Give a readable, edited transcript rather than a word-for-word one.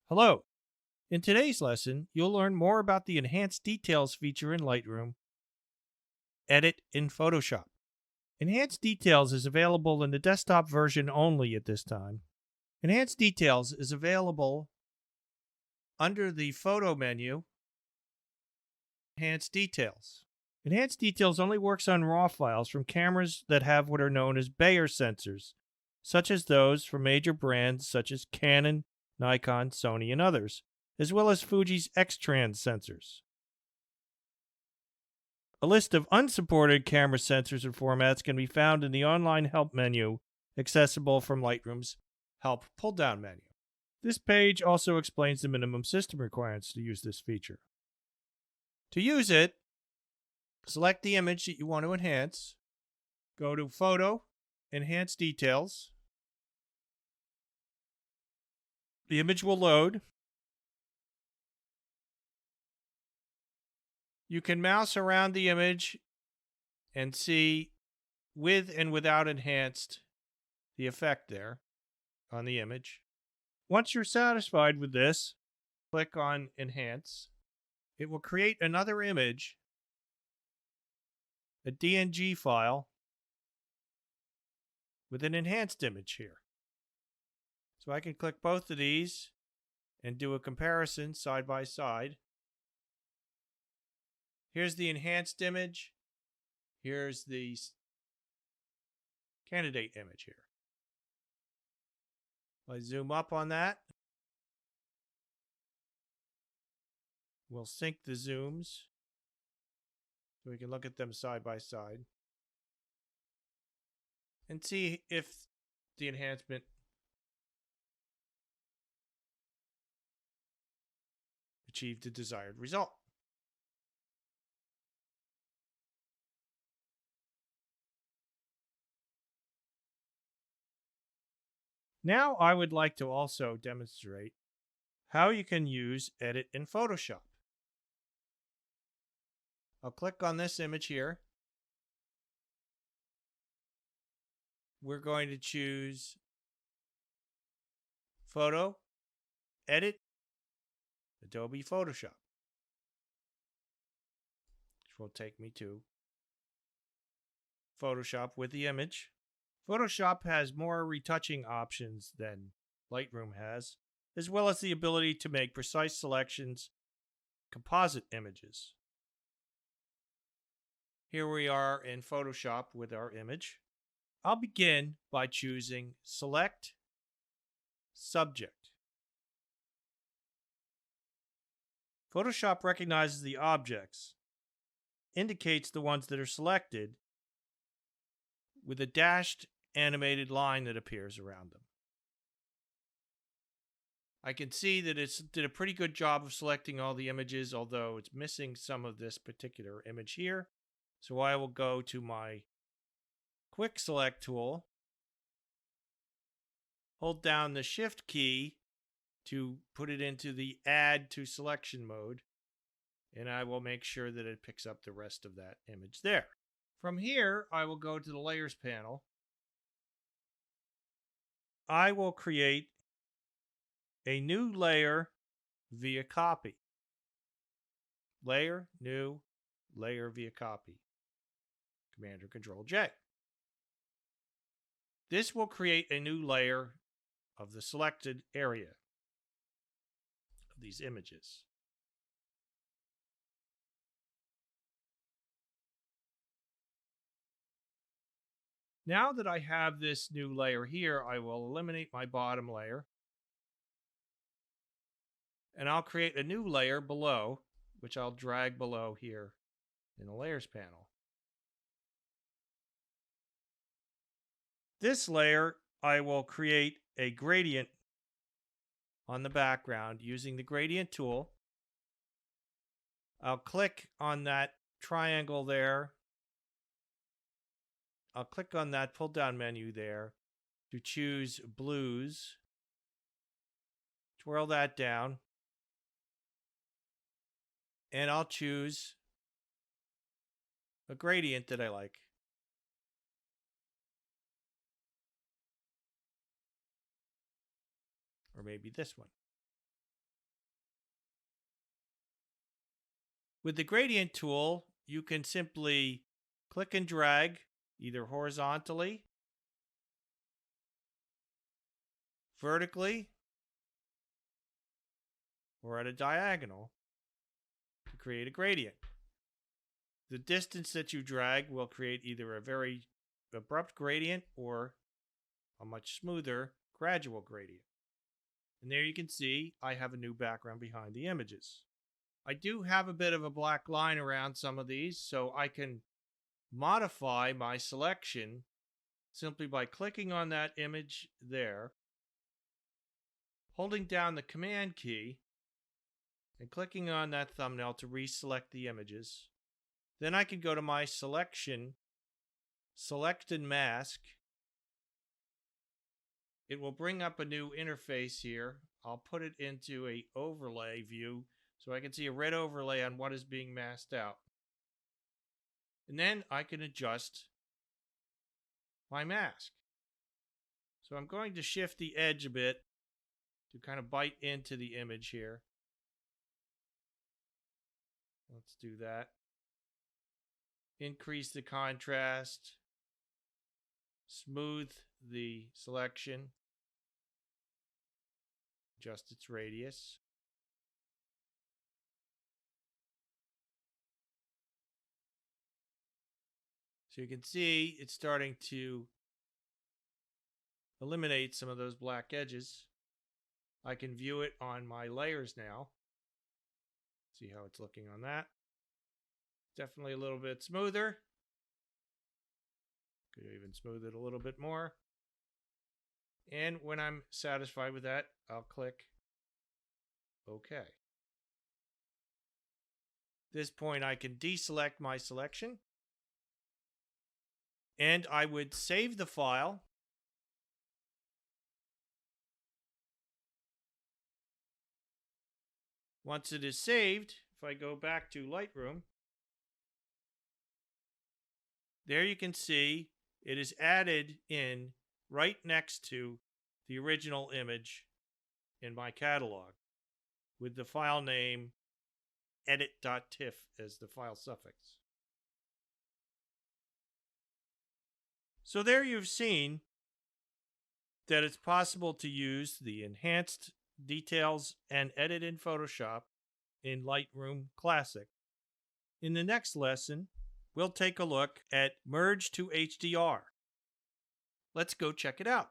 Hello. In today's lesson, you'll learn more about the Enhanced Details feature in Lightroom, Edit in Photoshop. Enhanced Details is available in the desktop version only at this time. Enhanced Details is available under the Photo menu, Enhanced Details. Enhanced Details only works on RAW files from cameras that have what are known as Bayer sensors, such as those from major brands such as Canon, Nikon, Sony, and others, as well as Fuji's X-Trans sensors. A list of unsupported camera sensors and formats can be found in the online help menu, accessible from Lightroom's help pull-down menu. This page also explains the minimum system requirements to use this feature. To use it, select the image that you want to enhance, go to Photo, Enhance Details. The image will load. You can mouse around the image and see with and without enhanced the effect there on the image. Once you're satisfied with this, click on Enhance. It will create another image, a DNG file, with an enhanced image here. So I can click both of these and do a comparison side by side. Here's the enhanced image. Here's the candidate image here. I zoom up on that. We'll sync the zooms so we can look at them side by side and see if the enhancement achieved the desired result. Now I would like to also demonstrate how you can use Edit in Photoshop. I'll click on this image here. We're going to choose Photo, Edit, Adobe Photoshop, which will take me to Photoshop with the image. Photoshop has more retouching options than Lightroom has, as well as the ability to make precise selections, composite images. Here we are in Photoshop with our image. I'll begin by choosing Select Subject. Photoshop recognizes the objects, indicates the ones that are selected with a dashed animated line that appears around them. I can see that it did a pretty good job of selecting all the images, although it's missing some of this particular image here. So I will go to my Quick Select tool, hold down the Shift key to put it into the Add to Selection mode, and I will make sure that it picks up the rest of that image there. From here, I will go to the Layers panel. I will create a new layer via copy. Layer, new, layer via copy. Command or Control J. This will create a new layer of the selected area of these images. Now that I have this new layer here, I will eliminate my bottom layer. And I'll create a new layer below, which I'll drag below here in the Layers panel. This layer, I will create a gradient on the background using the gradient tool. I'll click on that triangle there. I'll click on that pull-down menu there to choose blues. Twirl that down. And I'll choose a gradient that I like. Or maybe this one. With the gradient tool, you can simply click and drag either horizontally, vertically, or at a diagonal to create a gradient. The distance that you drag will create either a very abrupt gradient or a much smoother gradual gradient. And there you can see I have a new background behind the images. I do have a bit of a black line around some of these, so I can modify my selection simply by clicking on that image there, holding down the Command key, and clicking on that thumbnail to reselect the images. Then I can go to my selection, select and mask. It will bring up a new interface here. I'll put it into an overlay view so I can see a red overlay on what is being masked out. And then I can adjust my mask. So I'm going to shift the edge a bit to kind of bite into the image here. Let's do that. Increase the contrast. Smooth the selection. Adjust its radius. So you can see it's starting to eliminate some of those black edges. I can view it on my layers now. See how it's looking on that. Definitely a little bit smoother. Could even smooth it a little bit more. And when I'm satisfied with that, I'll click OK. At this point, I can deselect my selection. And I would save the file. Once it is saved, if I go back to Lightroom, there you can see it is added in right next to the original image in my catalog with the file name edit.TIFF as the file suffix. So there you've seen that it's possible to use the enhanced details and edit in Photoshop in Lightroom Classic. In the next lesson, we'll take a look at Merge to HDR. Let's go check it out.